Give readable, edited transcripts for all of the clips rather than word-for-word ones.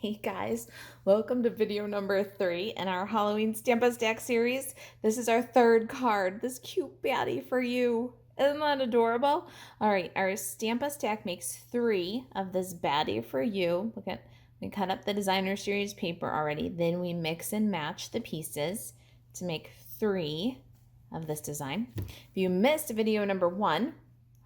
Hey guys, welcome to video number 3 in our Halloween Stamp Stack series. This is our third card, this cute Batty for you. Isn't that adorable? All right, our Stamp Stack makes 3 of this Batty for you. Look at, we cut up the designer series paper already. Then we mix and match the pieces to make 3 of this design. If you missed video number 1,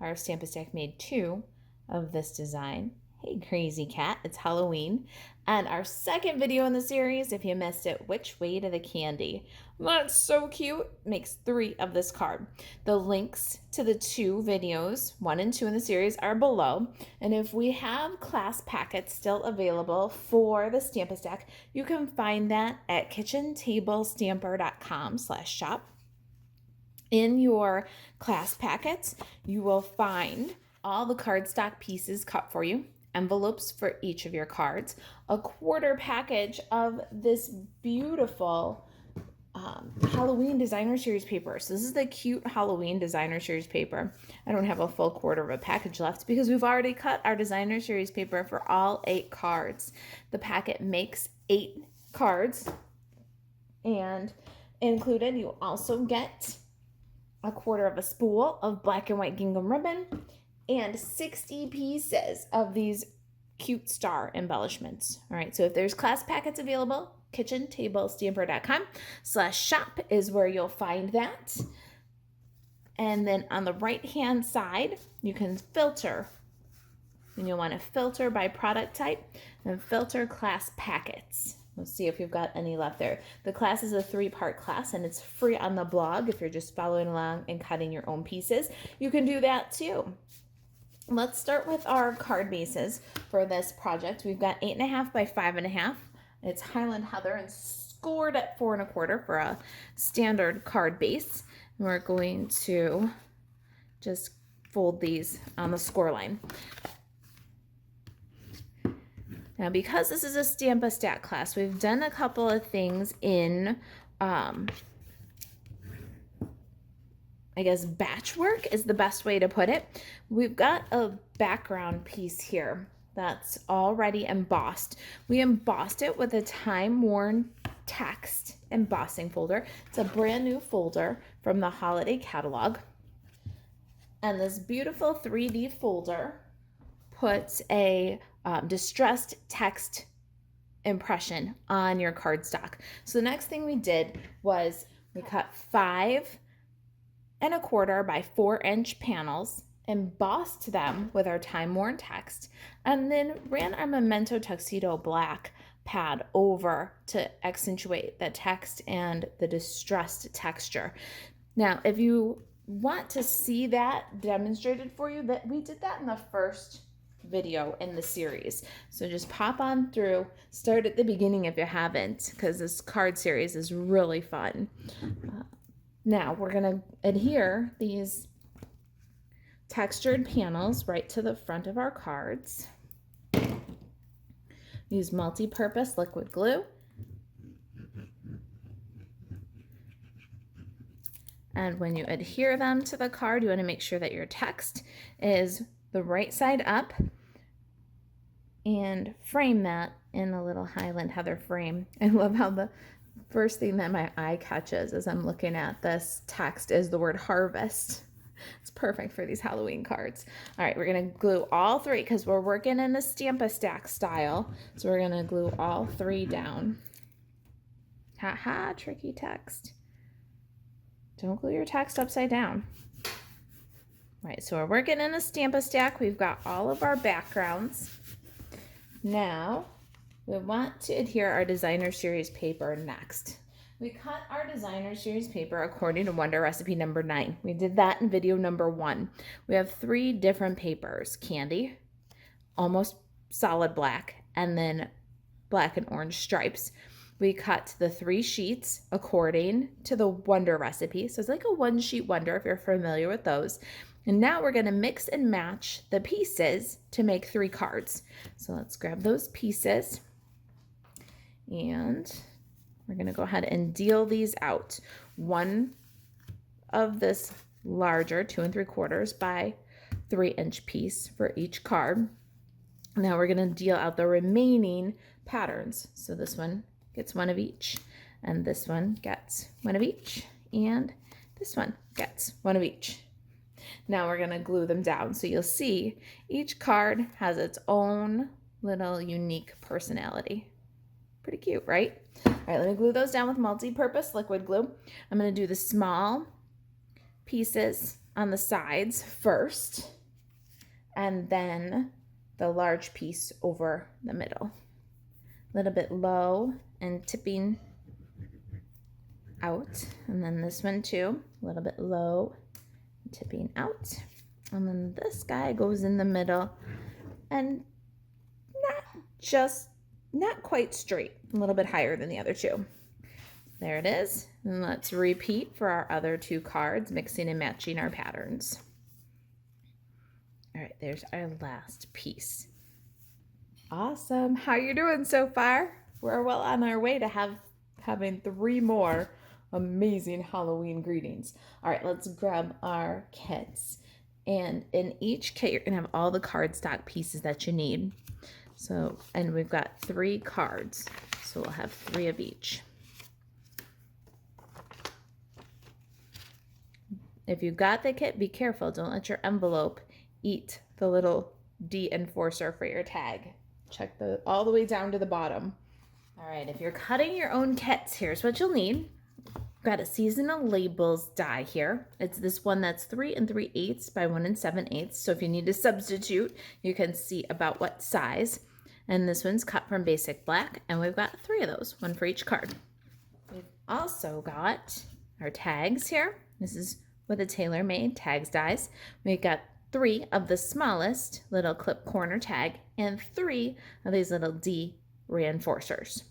our Stamp Stack made 2 of this design. Hey, crazy cat, it's Halloween. And our second video in the series, if you missed it, Which Way to the Candy? That's so cute. Makes 3 of this card. The links to the 2 videos, 1 and 2 in the series, are below. And if we have class packets still available for the Stamp Stack, you can find that at kitchentablestamper.com/shop. In your class packets, you will find all the cardstock pieces cut for you, envelopes for each of your cards, a quarter package of this beautiful Halloween designer series paper. So this is the cute Halloween designer series paper. I don't have a full quarter of a package left because we've already cut our designer series paper for all 8 cards. The packet makes 8 cards, and included you also get a quarter of a spool of black and white gingham ribbon and 60 pieces of these cute star embellishments. All right, so if there's class packets available, kitchentablestamper.com/shop is where you'll find that. And then on the right-hand side, you can filter. And you'll want to filter by product type and filter class packets. We'll see if you've got any left there. The class is a 3-part class, and it's free on the blog if you're just following along and cutting your own pieces. You can do that too. Let's start with our card bases for this project. We've got 8.5 by 5.5. It's Highland Heather and scored at 4 1/4 for a standard card base. And we're going to just fold these on the score line. Now, because this is a Stamp Stack class, we've done a couple of things in, I guess batch work is the best way to put it. We've got a background piece here that's already embossed. We embossed it with a time-worn text embossing folder. It's a brand new folder from the holiday catalog. And this beautiful 3D folder puts a distressed text impression on your cardstock. So the next thing we did was we cut 5 1/4 by 4-inch panels, embossed them with our time-worn text, and then ran our Memento Tuxedo black pad over to accentuate the text and the distressed texture. Now, if you want to see that demonstrated for you, that we did that in the first video in the series. So just pop on through, start at the beginning if you haven't, because this card series is really fun. Now we're going to adhere these textured panels right to the front of our cards. Use multi-purpose liquid glue. And when you adhere them to the card, you want to make sure that your text is the right side up and frame that in a little Highland Heather frame. I love how the first thing that my eye catches as I'm looking at this text is the word harvest. It's perfect for these Halloween cards. All right, we're going to glue all 3 because we're working in the Stamp Stack style. So we're going to glue all 3 down. Ha-ha, tricky text. Don't glue your text upside down. All right, so we're working in a Stamp Stack. We've got all of our backgrounds. Now, we want to adhere our designer series paper next. We cut our designer series paper according to Wonder Recipe number 9. We did that in video number 1. We have 3 different papers: candy, almost solid black, and then black and orange stripes. We cut the 3 sheets according to the Wonder Recipe. So it's like a 1-sheet Wonder if you're familiar with those. And now we're going to mix and match the pieces to make 3 cards. So let's grab those pieces and we're going to go ahead and deal these out. 1 of this larger 2 3/4 by 3-inch piece for each card. Now we're gonna deal out the remaining patterns. So this one gets one of each, and this one gets one of each, and this one gets one of each. Now we're gonna glue them down. So you'll see each card has its own little unique personality. Pretty cute, right? All right, let me glue those down with multi-purpose liquid glue. I'm gonna do the small pieces on the sides first, and then the large piece over the middle. A little bit low and tipping out. And then this one too, a little bit low, tipping out. And then this guy goes in the middle and not quite straight, a little bit higher than the other two. There it is. And let's repeat for our other two cards, mixing and matching our patterns. All right, there's our last piece. Awesome. How you doing so far? We're well on our way to having 3 more amazing Halloween greetings. All right, let's grab our kits. And in each kit, you're gonna have all the cardstock pieces that you need. So, and we've got 3 cards, so we'll have 3 of each. If you got the kit, be careful. Don't let your envelope eat the little D enforcer for your tag. Check all the way down to the bottom. All right, if you're cutting your own kits, here's what you'll need. Got a seasonal labels die here. It's this one that's 3 3/8 by 1 7/8. So if you need to substitute, you can see about what size. And this one's cut from basic black, and we've got 3 of those, 1 for each card. We've also got our tags here. This is with a tailor-made tags dies. We've got 3 of the smallest little clip corner tag and 3 of these little D reinforcers.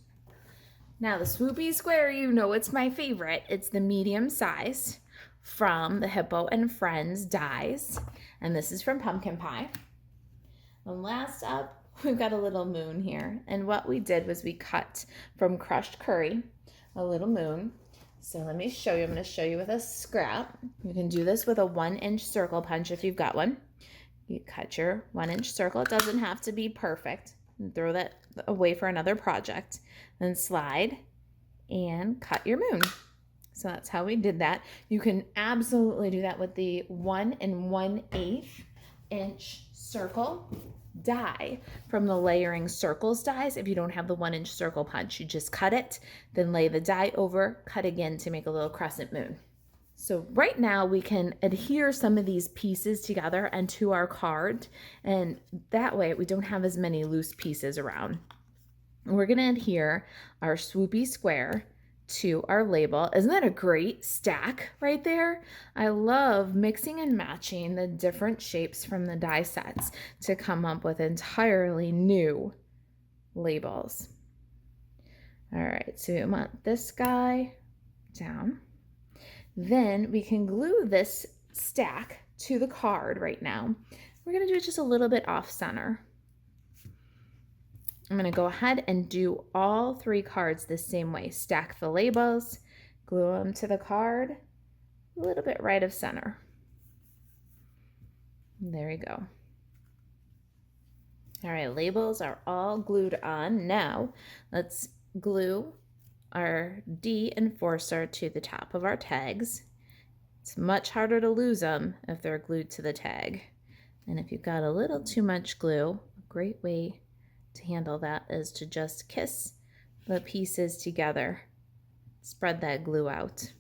Now the swoopy square, you know it's my favorite. It's the medium size from the Hippo and Friends dies, and this is from Pumpkin Pie. And last up, we've got a little moon here, and what we did was we cut from crushed curry a little moon. So let me show you. I'm going to show you with a scrap. You can do this with a 1-inch circle punch if you've got one. You cut your 1-inch circle. It doesn't have to be perfect. And throw that away for another project. Then slide and cut your moon. So that's how we did that. You can absolutely do that with the 1 1/8 inch circle die from the layering circles dies. If you don't have the 1-inch circle punch, you just cut it, then lay the die over, cut again to make a little crescent moon. So right now we can adhere some of these pieces together and to our card, and that way we don't have as many loose pieces around. We're going to adhere our swoopy square to our label. Isn't that a great stack right there? I love mixing and matching the different shapes from the die sets to come up with entirely new labels. All right, so we want this guy down. Then we can glue this stack to the card right now. We're going to do it just a little bit off center. I'm going to go ahead and do all 3 cards the same way. Stack the labels, glue them to the card, a little bit right of center. There we go. All right, labels are all glued on. Now let's glue our D enforcer to the top of our tags. It's much harder to lose them if they're glued to the tag. And if you've got a little too much glue, a great way to handle that is to just kiss the pieces together. Spread that glue out.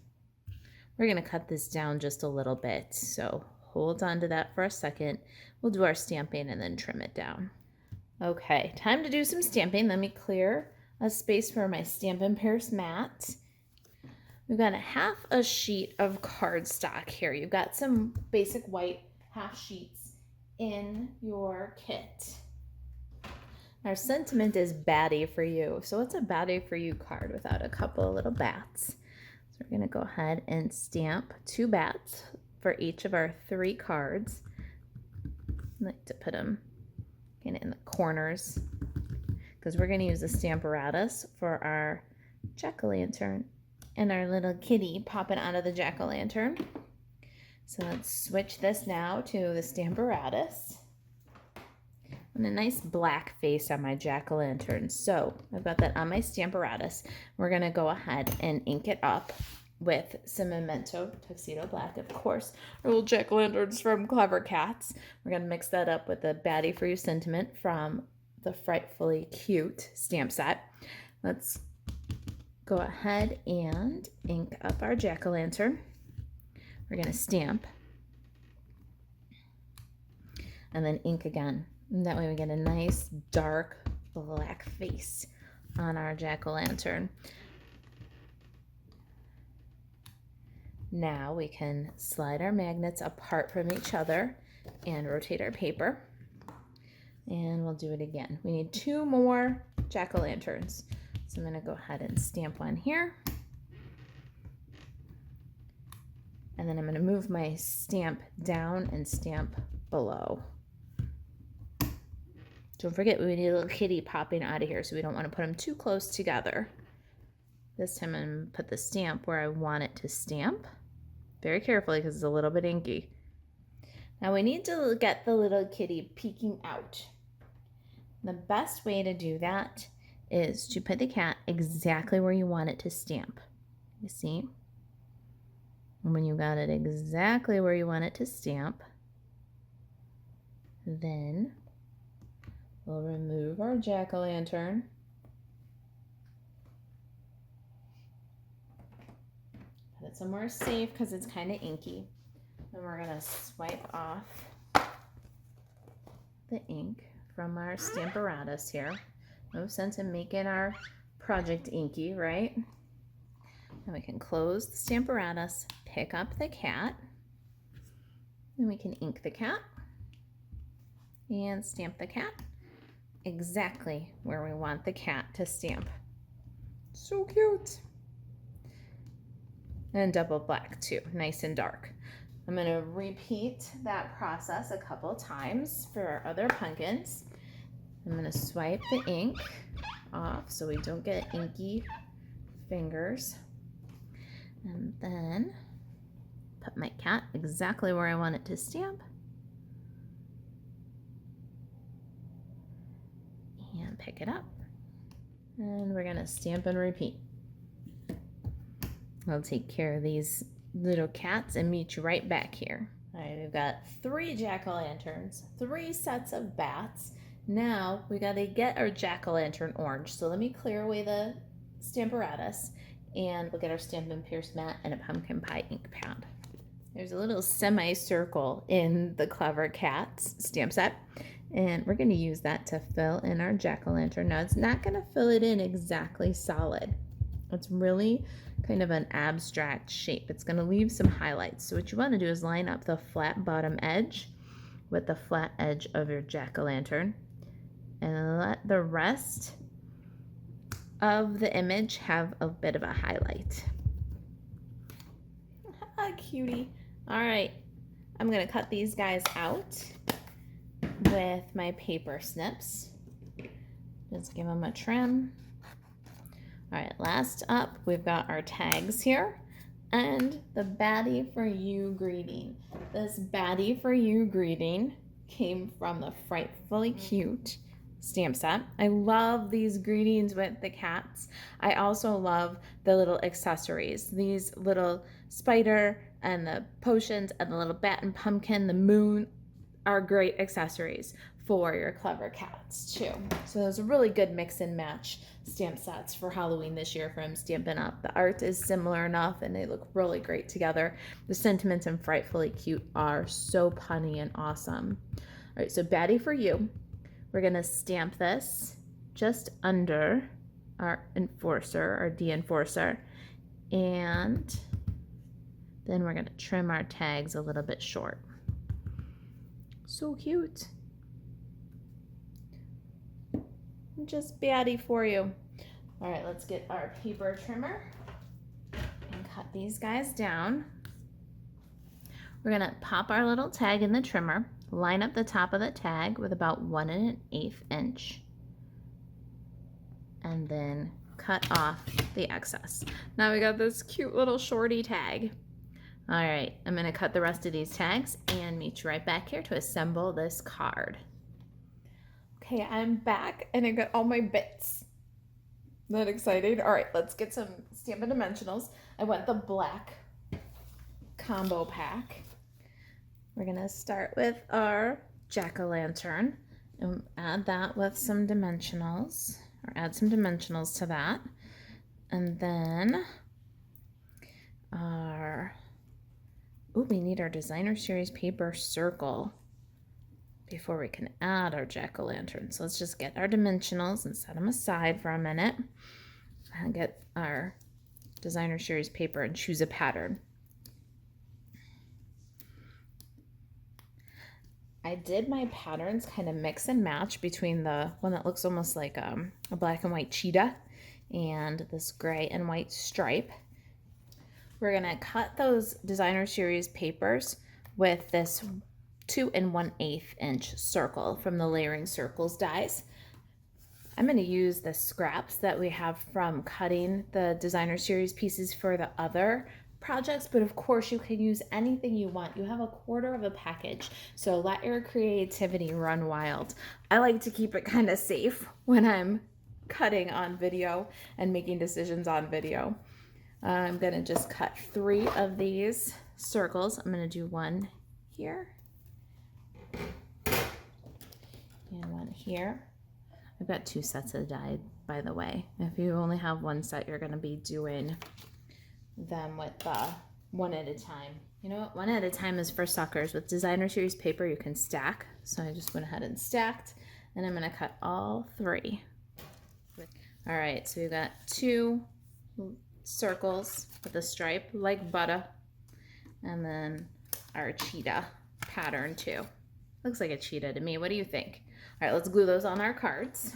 We're going to cut this down just a little bit, so hold on to that for a second. We'll do our stamping and then trim it down. Okay, time to do some stamping. Let me clear a space for my Stampin' Pierce mat. We've got a half a sheet of cardstock here. You've got some basic white half sheets in your kit. Our sentiment is Batty for you. So what's a Batty for you card without a couple of little bats? So we're going to go ahead and stamp 2 bats for each of our 3 cards. I like to put them in the corners because we're going to use the Stamparatus for our jack-o'-lantern and our little kitty popping out of the jack-o'-lantern. So let's switch this now to the Stamparatus. and a nice black face on my jack-o'-lantern. So I've got that on my Stamparatus. We're gonna go ahead and ink it up with some Memento Tuxedo Black, of course. Our little jack-o'-lanterns from Clever Cats. We're gonna mix that up with the Batty for You sentiment from the Frightfully Cute stamp set. Let's go ahead and ink up our jack-o'-lantern. We're gonna stamp and then ink again. And that way we get a nice dark black face on our jack-o'-lantern. Now we can slide our magnets apart from each other and rotate our paper. And we'll do it again. We need 2 more jack-o'-lanterns. So I'm gonna go ahead and stamp one here. And then I'm gonna move my stamp down and stamp below. Don't forget, we need a little kitty popping out of here, so we don't want to put them too close together. This time I'm going to put the stamp where I want it to stamp. Very carefully because it's a little bit inky. Now we need to get the little kitty peeking out. The best way to do that is to put the cat exactly where you want it to stamp. You see? And when you got it exactly where you want it to stamp, then we'll remove our jack-o'-lantern. Put it somewhere safe because it's kind of inky. Then we're going to swipe off the ink from our Stamparatus here. No sense in making our project inky, right? Now we can close the Stamparatus, pick up the cat, and we can ink the cat and stamp the cat exactly where we want the cat to stamp. So cute. And double black too, nice and dark. I'm going to repeat that process a couple times for our other pumpkins. I'm going to swipe the ink off so we don't get inky fingers. And then put my cat exactly where I want it to stamp. And pick it up. And we're going to stamp and repeat. I'll take care of these little cats and meet you right back here. All right, we've got 3 jack-o'-lanterns, 3 sets of bats. Now we got to get our jack-o'-lantern orange. So let me clear away the Stamparatus and we'll get our Stampin' Pierce mat and a pumpkin pie ink pad. There's a little semicircle in the Clever Cats stamp set, and we're going to use that to fill in our jack-o'-lantern. Now it's not going to fill it in exactly solid. It's really kind of an abstract shape. It's going to leave some highlights. So what you want to do is line up the flat bottom edge with the flat edge of your jack-o'-lantern and let the rest of the image have a bit of a highlight. Ah, cutie. All right, I'm going to cut these guys out with my paper snips. Just give them a trim. All right, last up, we've got our tags here and the Batty for You greeting. This Batty for You greeting came from the Frightfully Cute stamp set. I love these greetings with the cats. I also love the little accessories. These little spider and the potions and the little bat and pumpkin, the moon are great accessories for your Clever Cats too. So there's a really good mix and match stamp sets for Halloween this year from Stampin' Up. The art is similar enough and they look really great together. The sentiments in Frightfully Cute are so punny and awesome. All right, so Batty for You. We're gonna stamp this just under our enforcer, our de-enforcer, and then we're gonna trim our tags a little bit short. So cute. Just Batty for you. All right, let's get our paper trimmer and cut these guys down. We're gonna pop our little tag in the trimmer, line up the top of the tag with about 1 1/8 inch, and then cut off the excess. Now we got this cute little shorty tag. All right, I'm gonna cut the rest of these tags and meet you right back here to assemble this card. Okay, I'm back and I got all my bits. Isn't that exciting? All right, let's get some Stampin' Dimensionals. I went the black combo pack. We're gonna start with our jack-o'-lantern and add that with some dimensionals, or add some dimensionals to that. And then we need our designer series paper circle before we can add our jack-o'-lantern. So let's just get our dimensionals and set them aside for a minute and get our designer series paper and choose a pattern. I did my patterns kind of mix and match between the one that looks almost like a black and white cheetah and this gray and white stripe. We're gonna cut those designer series papers with this 2 1/8 inch circle from the Layering Circles dies. I'm going to use the scraps that we have from cutting the designer series pieces for the other projects, but of course you can use anything you want. You have a quarter of a package, so let your creativity run wild. I like to keep it kind of safe when I'm cutting on video and making decisions on video. I'm going to just cut 3 of these circles. I'm going to do one here and one here. I've got 2 sets of die, by the way. If you only have 1 set, you're going to be doing them with one at a time. You know what? One at a time is for suckers. With designer series paper, you can stack. So I just went ahead and stacked, and I'm going to cut all 3. All right, so we've got 2 circles with a stripe like butter, and then our cheetah pattern too. Looks like a cheetah to me. What do you think? All right, let's glue those on our cards.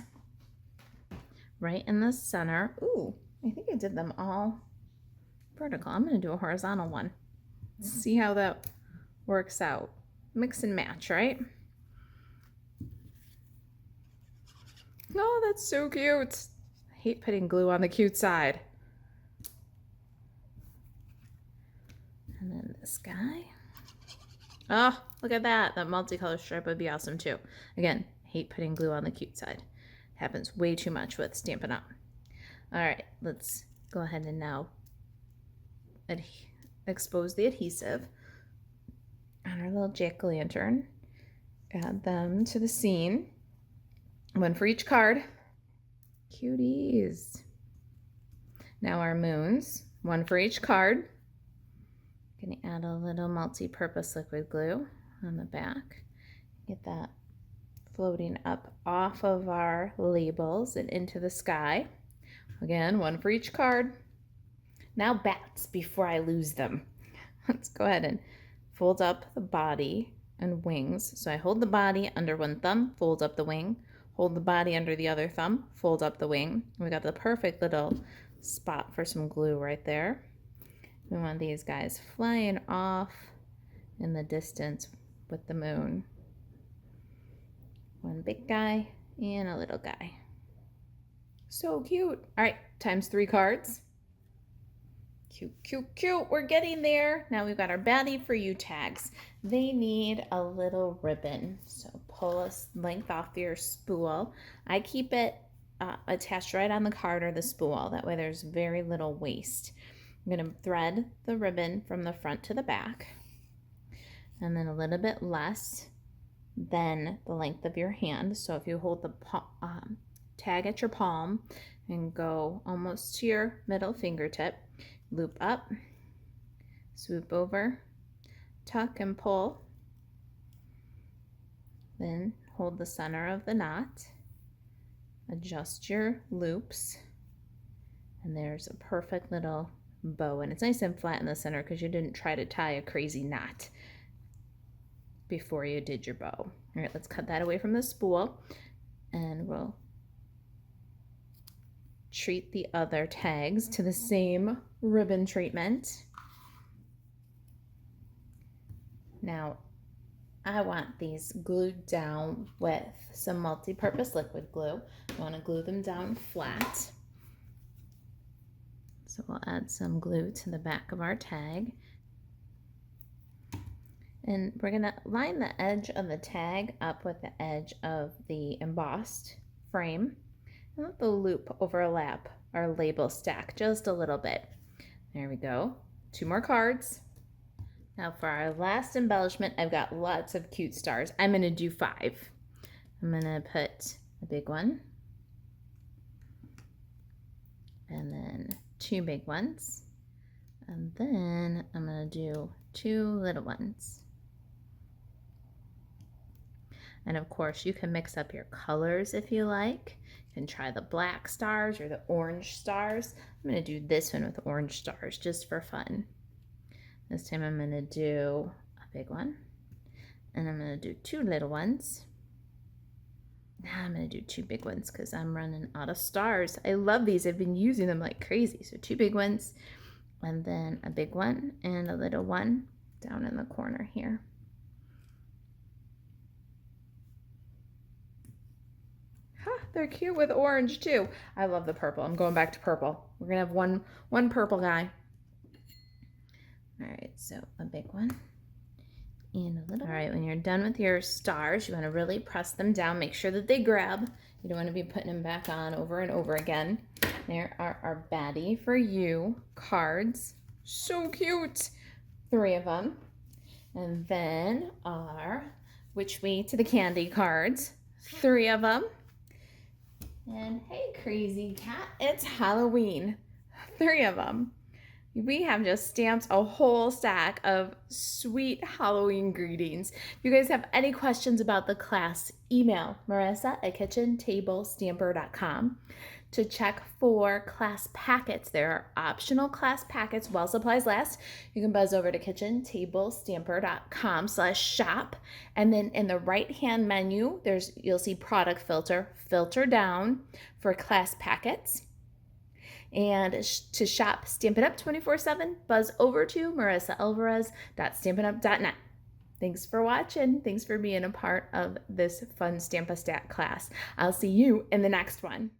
Right in the center. Ooh, I think I did them all vertical. I'm gonna do a horizontal one. See how that works out. Mix and match, right? Oh, that's so cute. I hate putting glue on the cute side. And then this guy. Oh, look at that. That multicolor stripe would be awesome too. Again, hate putting glue on the cute side. Happens way too much with Stampin' Up. All right, let's go ahead and now expose the adhesive on our little jack-o'-lantern. Add them to the scene. 1 for each card. Cuties. Now our moons. 1 for each card. Gonna add a little multi-purpose liquid glue on the back. Get that floating up off of our labels and into the sky. Again, 1 for each card. Now bats before I lose them. Let's go ahead and fold up the body and wings. So I hold the body under one thumb, fold up the wing, hold the body under the other thumb, fold up the wing. We got the perfect little spot for some glue right there. We want these guys flying off in the distance with the moon. 1 big guy and a little guy. So cute. All right, times 3 cards. Cute, cute, cute. We're getting there. Now we've got our Batty for You tags. They need a little ribbon. So pull a length off your spool. I keep it attached right on the card or the spool. That way there's very little waste. I'm going to thread the ribbon from the front to the back, and then a little bit less than the length of your hand. So if you hold the tag at your palm and go almost to your middle fingertip, loop up, swoop over, tuck and pull, then hold the center of the knot, adjust your loops, and there's a perfect little bow, and it's nice and flat in the center because you didn't try to tie a crazy knot before you did your bow. All right, let's cut that away from the spool, and we'll treat the other tags to the same ribbon treatment. Now I want these glued down with some multi-purpose liquid glue. I want to glue them down flat. So we'll add some glue to the back of our tag. And we're gonna line the edge of the tag up with the edge of the embossed frame. And let the loop overlap our label stack just a little bit. There we go. 2 more cards. Now for our last embellishment, I've got lots of cute stars. I'm gonna do 5. I'm gonna put a big one, and then 2 big ones, and then I'm gonna do 2 little ones. And of course, you can mix up your colors if you like. You can try the black stars or the orange stars. I'm gonna do this one with orange stars just for fun. This time I'm gonna do a big one, and I'm gonna do 2 little ones. Now I'm gonna do 2 big ones because I'm running out of stars. I love these, I've been using them like crazy. So 2 big ones, and then a big one and a little one down in the corner here. They're cute with orange too. I love the purple. I'm going back to purple. We're gonna have one purple guy. All right, so a big one and a little. All right, when you're done with your stars, you want to really press them down. Make sure that they grab. You don't want to be putting them back on over and over again. There are our Batty for You cards. So cute. 3 of them. And then our Which Way to the Candy cards. 3 of them. And hey, crazy cat, it's Halloween. 3 of them. We have just stamped a whole stack of sweet Halloween greetings. If you guys have any questions about the class, email marissa@kitchentablestamper.com to check for class packets. There are optional class packets while supplies last. You can buzz over to kitchentablestamper.com/shop, and then in the right-hand menu, you'll see product filter down for class packets. And to shop Stampin' Up 24/7, buzz over to marisaalvarez.stampinup.net. Thanks for watching. Thanks for being a part of this fun Stamp-A-Stack class. I'll see you in the next one.